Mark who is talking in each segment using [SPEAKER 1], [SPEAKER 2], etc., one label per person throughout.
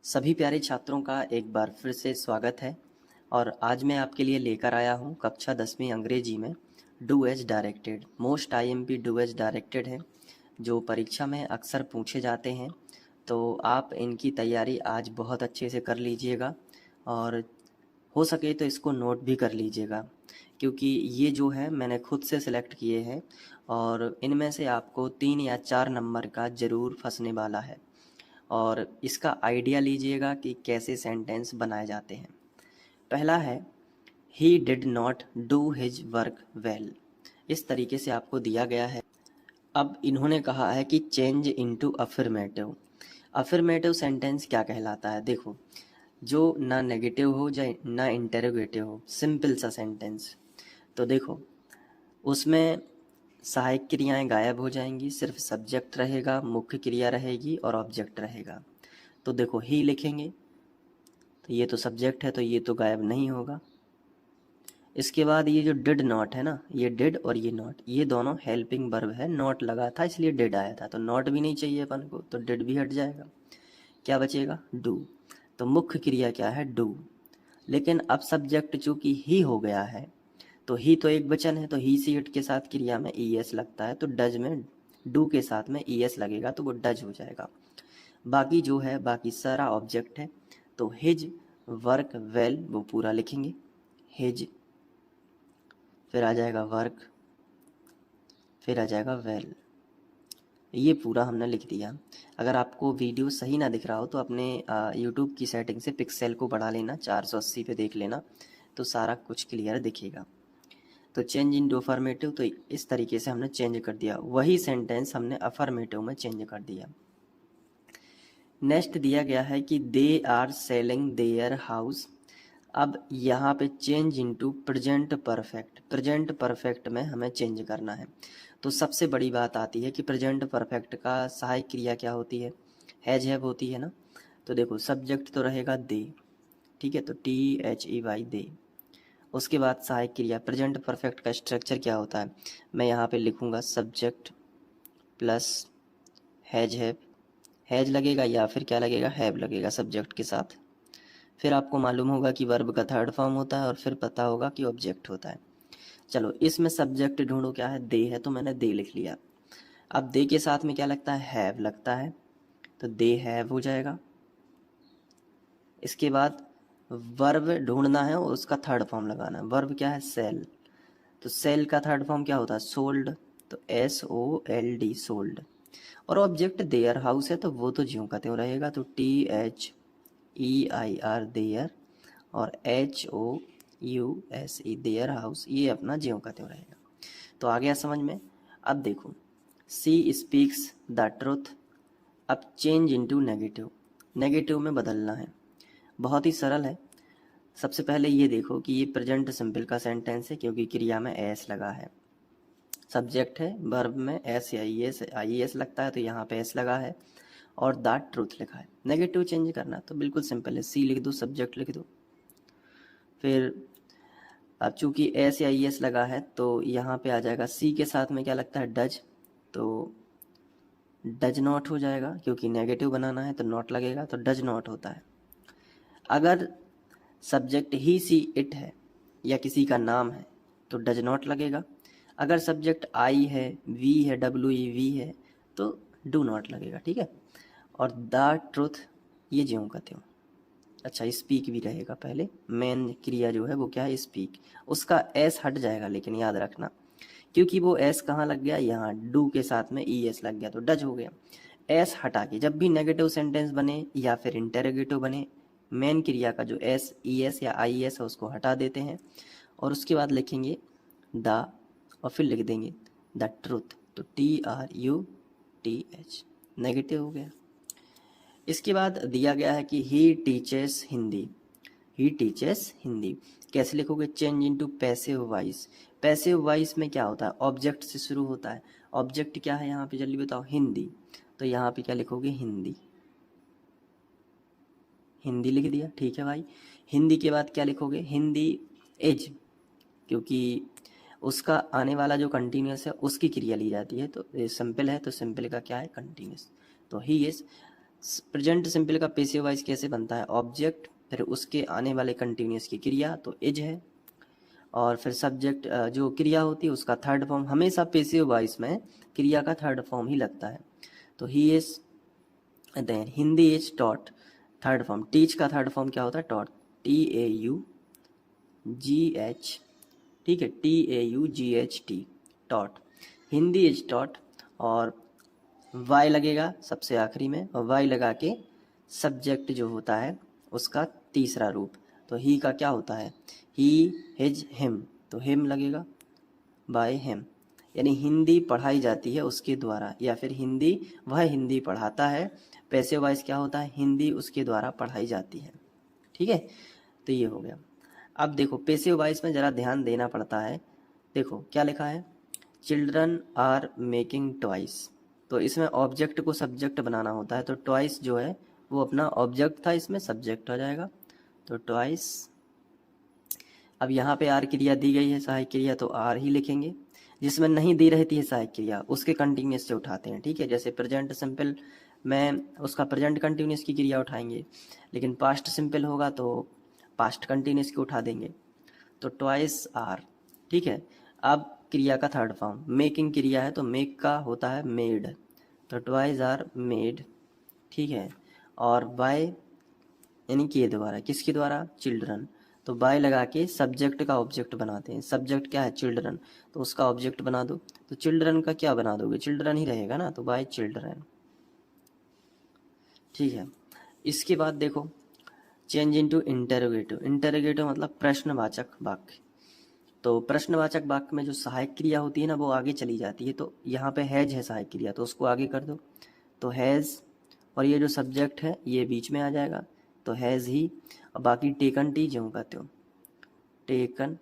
[SPEAKER 1] सभी प्यारे छात्रों का एक बार फिर से स्वागत है और आज मैं आपके लिए लेकर आया हूँ कक्षा 10वीं अंग्रेजी में do as directed. Most IMP do as directed है जो परीक्षा में अक्सर पूछे जाते हैं, तो आप इनकी तैयारी आज बहुत अच्छे से कर लीजिएगा और हो सके तो इसको नोट भी कर लीजिएगा, क्योंकि ये जो है मैंने खुद से सिलेक्ट किए हैं और इनमें से आपको 3 या 4 नंबर का ज़रूर फंसने वाला है और इसका आइडिया लीजिएगा कि कैसे सेंटेंस बनाए जाते हैं। पहला है he did not do his work well. इस तरीके से आपको दिया गया है। अब इन्होंने कहा है कि change into affirmative. Affirmative sentence क्या कहलाता है? देखो, जो ना नेगेटिव हो या ना इंटेरोगेटिव हो, सिंपल सा सेंटेंस। तो देखो, उसमें सहायक क्रियाएं गायब हो जाएंगी, सिर्फ सब्जेक्ट रहेगा, मुख्य क्रिया रहेगी और ऑब्जेक्ट रहेगा। तो देखो, ही लिखेंगे तो ये तो सब्जेक्ट है, तो ये तो गायब नहीं होगा। इसके बाद ये जो डिड नॉट है ना, ये डिड और ये नॉट, ये दोनों हेल्पिंग वर्ब है। नॉट लगा था इसलिए डिड आया था, तो नॉट भी नहीं चाहिए अपन को, तो डिड भी हट जाएगा। क्या बचेगा? डू। तो मुख्य क्रिया क्या है? डू। लेकिन अब सब्जेक्ट चूंकि ही हो गया है, तो ही तो एक वचन है, तो ही सी इट के साथ क्रिया में ई एस लगता है, तो डज में डू के साथ में ई एस लगेगा, तो वो डज हो जाएगा। बाकी जो है, बाकी सारा ऑब्जेक्ट है। तो हिज वर्क वेल वो पूरा लिखेंगे, हिज, फिर आ जाएगा वर्क, फिर आ जाएगा वेल। ये पूरा हमने लिख दिया। अगर आपको वीडियो सही ना दिख रहा हो तो अपने यूट्यूब की सेटिंग से पिक्सेल को बढ़ा लेना, 480 पे देख लेना, तो सारा कुछ क्लियर दिखेगा। तो चेंज इन टू अफर्मेटिव, तो इस तरीके से हमने चेंज कर दिया। वही सेंटेंस हमने अफर्मेटिव में चेंज कर दिया। नेक्स्ट दिया गया है कि they are selling their house. अब यहाँ पे change into present perfect. Present perfect में हमें चेंज करना है। तो सबसे बड़ी बात आती है कि प्रेजेंट परफेक्ट का सहायक क्रिया क्या होती है? हैव होती है ना। तो देखो, सब्जेक्ट तो रहेगा दे, ठीक है, तो THEY दे। उसके बाद सहायक क्रिया, प्रेजेंट परफेक्ट का स्ट्रक्चर क्या होता है? मैं यहाँ पे लिखूँगा सब्जेक्ट प्लस हैज लगेगा या फिर क्या लगेगा? हैव लगेगा सब्जेक्ट के साथ। फिर आपको मालूम होगा कि वर्ब का थर्ड फॉर्म होता है और फिर पता होगा कि ऑब्जेक्ट होता है। चलो, इसमें सब्जेक्ट ढूंढो, क्या है? दे है, तो मैंने दे लिख लिया। अब दे के साथ में क्या लगता है? हैव लगता है, तो दे हैव हो जाएगा। इसके बाद वर्ब ढूंढना है और उसका थर्ड फॉर्म लगाना है। वर्ब क्या है? सेल। तो सेल का थर्ड फॉर्म क्या होता है? सोल्ड, तो SOLD सोल्ड। और ऑब्जेक्ट देयर हाउस है, तो वो तो ज्यों का त्यों रहेगा, तो THEIR देयर और HOUSE देयर हाउस, ये अपना ज्यों का त्यों रहेगा। तो आ गया समझ में? अब देखो, सी स्पीक्स द ट्रुथ। अब चेंज इनटू नेगेटिव, नेगेटिव में बदलना है। बहुत ही सरल है। सबसे पहले ये देखो कि ये प्रेजेंट सिंपल का सेंटेंस है, क्योंकि क्रिया में एस लगा है। सब्जेक्ट है, वर्ब में एस या IES लगता है, तो यहाँ पे एस लगा है और द ट्रूथ लिखा है। नेगेटिव चेंज करना तो बिल्कुल सिंपल है, सी लिख दो, सब्जेक्ट लिख दो। फिर अब चूंकि एस या IES लगा है, तो यहाँ पे आ जाएगा सी के साथ में क्या लगता है? डज, तो डज नॉट हो जाएगा, क्योंकि नेगेटिव बनाना है तो नॉट लगेगा, तो डज नॉट होता है। अगर सब्जेक्ट ही सी इट है या किसी का नाम है तो डज नॉट लगेगा। अगर सब्जेक्ट आई है, वी है, WEV है, तो डू नॉट लगेगा, ठीक है। और द ट्रुथ, ये ज्यों का त्यों। अच्छा, स्पीक भी रहेगा, पहले मेन क्रिया जो है वो क्या है? स्पीक। उसका एस हट जाएगा, लेकिन याद रखना, क्योंकि वो एस कहाँ लग गया? यहाँ डू के साथ में ES लग गया, तो डज हो गया। एस हटा के जब भी नेगेटिव सेंटेंस बने या फिर इंटेरोगेटिव बने, मेन क्रिया का जो ES या IES है उसको हटा देते हैं और उसके बाद लिखेंगे द और फिर लिख देंगे द ट्रूथ, तो TRUTH, नेगेटिव हो गया। इसके बाद दिया गया है कि he teaches Hindi. He teaches Hindi कैसे लिखोगे? Change into passive voice. Passive voice में क्या होता है? ऑब्जेक्ट से शुरू होता है। ऑब्जेक्ट क्या है यहाँ पे? जल्दी बताओ। हिंदी। तो यहाँ पे क्या लिखोगे? हिंदी। हिंदी लिख दिया, ठीक है भाई। हिंदी के बाद क्या लिखोगे? हिंदी एज, क्योंकि उसका आने वाला जो कंटिन्यूस है उसकी क्रिया ली जाती है, तो सिंपल है तो सिंपल का क्या है? कंटिन्यूस। तो ही इज प्रेजेंट सिंपल का पेसिव वॉइस कैसे बनता है, ऑब्जेक्ट फिर उसके आने वाले कंटिन्यूस की क्रिया तो इज है, और फिर सब्जेक्ट जो क्रिया होती है उसका थर्ड फॉर्म, हमेशा पेसिव वॉइस में क्रिया का थर्ड फॉर्म ही लगता है। तो he is, then Hindi is taught, third form, teach का थर्ड फॉर्म क्या होता है, टॉट, TAUGH, ठीक है, TAUGHT, taught, Hindi is taught, और वाई लगेगा सबसे आखिरी में, और वाई लगा के सब्जेक्ट जो होता है उसका तीसरा रूप, तो ही का क्या होता है, ही हिज हिम, तो हिम लगेगा, बाय हिम, यानी हिंदी पढ़ाई जाती है उसके द्वारा, या फिर हिंदी, वह हिंदी पढ़ाता है, पैसिव वॉइस क्या होता है, हिंदी उसके द्वारा पढ़ाई जाती है। ठीक है, तो ये हो गया। अब देखो पैसिव वॉइस में ज़रा ध्यान देना पड़ता है, देखो क्या लिखा है, चिल्ड्रन आर मेकिंग टॉयस, तो इसमें ऑब्जेक्ट को सब्जेक्ट बनाना होता है, तो टॉयस जो है वो अपना ऑब्जेक्ट था, इसमें सब्जेक्ट हो जाएगा, तो टॉयस। अब यहाँ पे आर क्रिया दी गई है सहायक क्रिया, तो आर ही लिखेंगे, जिसमें नहीं दी रहती है सहायक क्रिया उसके कंटिन्यूस से उठाते हैं। ठीक है, जैसे प्रेजेंट सिंपल में उसका प्रेजेंट कंटिन्यूस की क्रिया उठाएंगे, लेकिन पास्ट सिंपल होगा तो पास्ट कंटिन्यूस की उठा देंगे, तो ट्वाइस आर। ठीक है, अब क्रिया का थर्ड फॉर्म, मेकिंग क्रिया है तो मेक का होता है मेड, तो ट्वाइस आर मेड। ठीक है, और बाय यानी किए द्वारा, किसके द्वारा, चिल्ड्रन, तो बाय लगा के सब्जेक्ट का ऑब्जेक्ट बनाते हैं, सब्जेक्ट क्या है, चिल्ड्रन, तो उसका ऑब्जेक्ट बना दो, तो चिल्ड्रन का क्या बना दोगे, चिल्ड्रन ही रहेगा ना, तो बाय चिल्ड्रन। ठीक है, इसके बाद देखो चेंज इनटू इंटरोगेटिव, इंटरोगेटिव मतलब प्रश्नवाचक वाक्य, तो प्रश्नवाचक वाक्य में जो सहायक क्रिया होती है ना वो आगे चली जाती है, तो यहाँ पे हैज है सहायक क्रिया, तो उसको आगे कर दो, तो हैज़, और ये जो सब्जेक्ट है ये बीच में आ जाएगा, तो हैज़ ही, और बाकी टेकन टी जो कहते हो, टेकन,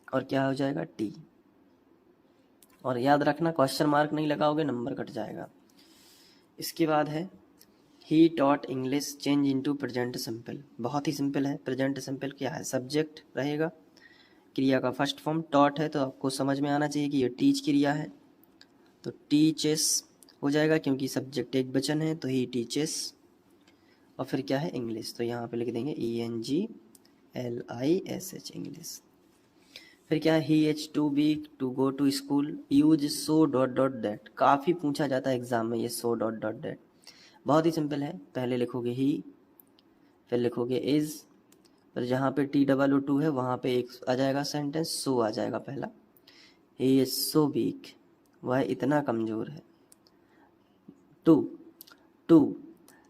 [SPEAKER 1] और क्या हो जाएगा, टी, और याद रखना क्वेश्चन मार्क नहीं लगाओगे नंबर कट जाएगा। इसके बाद है he taught English, change into present simple, बहुत ही सिंपल है, प्रेजेंट सिंपल क्या है, सब्जेक्ट रहेगा, क्रिया का फर्स्ट फॉर्म टॉट है, तो आपको समझ में आना चाहिए कि ये टीच क्रिया है, तो टीचेस हो जाएगा, क्योंकि सब्जेक्ट एक वचन है, तो ही टीचेस, और फिर क्या है, इंग्लिश, तो यहाँ पे लिख देंगे ENGLISH, इंग्लिश। फिर क्या है, he has to be to go to school, use so dot dot that, काफ़ी पूछा जाता है एग्जाम में ये सो डॉट डॉट दैट, बहुत ही सिंपल है, पहले लिखोगे ही, फिर लिखोगे इज, फिर जहाँ पे TOO है वहाँ पे एक आ जाएगा सेंटेंस, सो आ जाएगा पहला, ही इज सो वीक, वह इतना कमज़ोर है, टू, टू,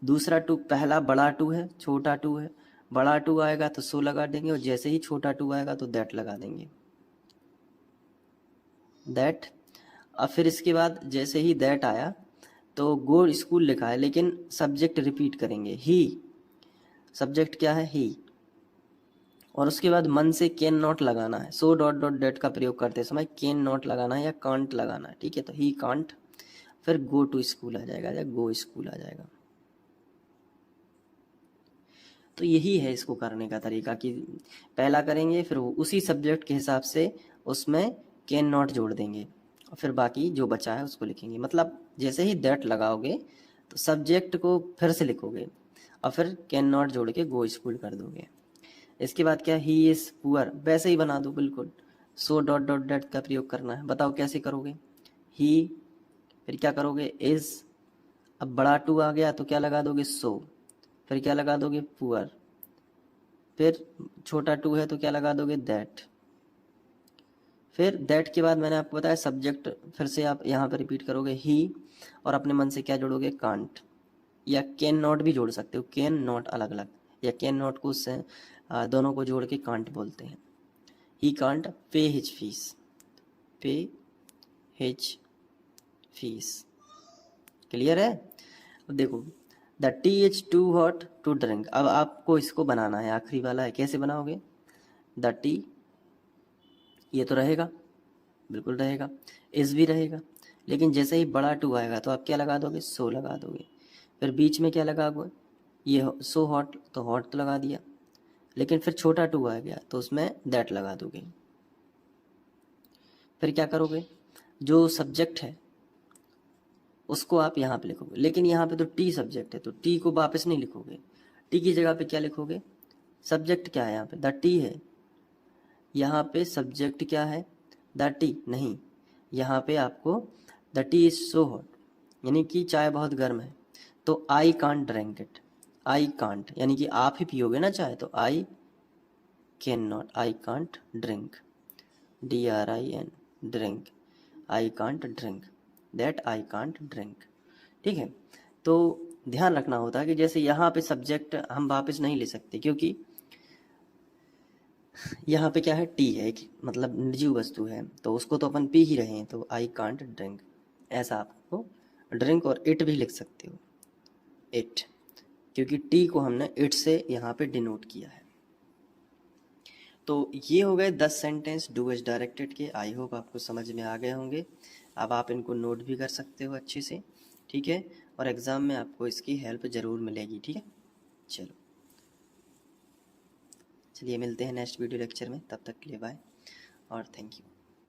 [SPEAKER 1] दूसरा टू, पहला बड़ा टू है, छोटा टू है, बड़ा टू आएगा तो सो लगा देंगे, और जैसे ही छोटा टू आएगा तो दैट लगा देंगे, दैट। अब फिर इसके बाद जैसे ही दैट आया तो गो स्कूल लिखा है, लेकिन सब्जेक्ट रिपीट करेंगे, ही, सब्जेक्ट क्या है, ही, और उसके बाद मन से कैन नॉट लगाना है, सो डॉट डॉट डेट का प्रयोग करते समय कैन नॉट लगाना है या कांट लगाना है। ठीक है, तो ही कांट, फिर गो टू स्कूल आ जाएगा या गो स्कूल आ जाएगा। तो यही है इसको करने का तरीका कि पहला करेंगे फिर उसी सब्जेक्ट के हिसाब से उसमें कैन नॉट जोड़ देंगे, और फिर बाकी जो बचा है उसको लिखेंगे, मतलब जैसे ही दैट लगाओगे तो सब्जेक्ट को फिर से लिखोगे और फिर कैन नॉट जोड़ के गो स्कूल कर दोगे। इसके बाद क्या, ही इज़ पुअर, वैसे ही बना दो बिल्कुल, सो डॉट डॉट डेट का प्रयोग करना है, बताओ कैसे करोगे, ही, फिर क्या करोगे, इज़, अब बड़ा टू आ गया तो क्या लगा दोगे, सो, फिर क्या लगा दोगे, पुअर, फिर छोटा टू है तो क्या लगा दोगे, दैट, फिर दैट के बाद मैंने आपको बताया सब्जेक्ट फिर से आप यहाँ पर रिपीट करोगे ही, और अपने मन से क्या जोड़ोगे, कांट, या कैन नॉट भी जोड़ सकते हो, कैन नॉट अलग अलग, या कैन नॉट को उससे दोनों को जोड़ के कांट बोलते हैं। He can't pay his fees, pay his fees, clear है। अब देखो the tea is too hot to drink, अब आपको इसको बनाना है, आखिरी वाला है, कैसे बनाओगे, द टी, ये तो रहेगा, बिल्कुल रहेगा, इस भी रहेगा, लेकिन जैसे ही बड़ा टू आएगा तो आप क्या लगा दोगे, सो लगा दोगे, फिर बीच में क्या लगा दोगे, ये सो हॉट, तो हॉट तो लगा दिया, लेकिन फिर छोटा टू आ गया तो उसमें दैट लगा दोगे। फिर क्या करोगे, जो सब्जेक्ट है उसको आप यहाँ पे लिखोगे। लेकिन यहाँ पे तो टी सब्जेक्ट है, तो टी को वापस नहीं लिखोगे। टी की जगह पे क्या लिखोगे? सब्जेक्ट क्या है यहाँ पे? द टी है। यहाँ पे सब्जेक्ट क्या है? द टी नहीं, यहाँ पे आपको the tea is so hot, यानी कि चाय बहुत गर्म है, तो I can't drink it. I can't यानी कि आप ही पियोगे ना चाय, तो I can not, I can't drink, DRIN drink, I can't drink, that I can't drink. ठीक है, तो ध्यान रखना होता है कि जैसे यहाँ पे सब्जेक्ट हम वापस नहीं ले सकते, क्योंकि यहाँ पे क्या है? टी है, एक मतलब निर्जीव वस्तु है, तो उसको तो अपन पी ही रहे हैं, तो आई कांट ड्रिंक। ऐसा आपको ड्रिंक और इट भी लिख सकते हो, इट, क्योंकि टी को हमने इट से यहाँ पे डिनोट किया है। तो ये हो गए 10 सेंटेंस डू एज डायरेक्टेड के। आई होप आपको समझ में आ गए होंगे। अब आप इनको नोट भी कर सकते हो अच्छे से, ठीक है, और एग्ज़ाम में आपको इसकी हेल्प ज़रूर मिलेगी, ठीक है। चलिए मिलते हैं नेक्स्ट वीडियो लेक्चर में, तब तक के लिए बाय और थैंक यू।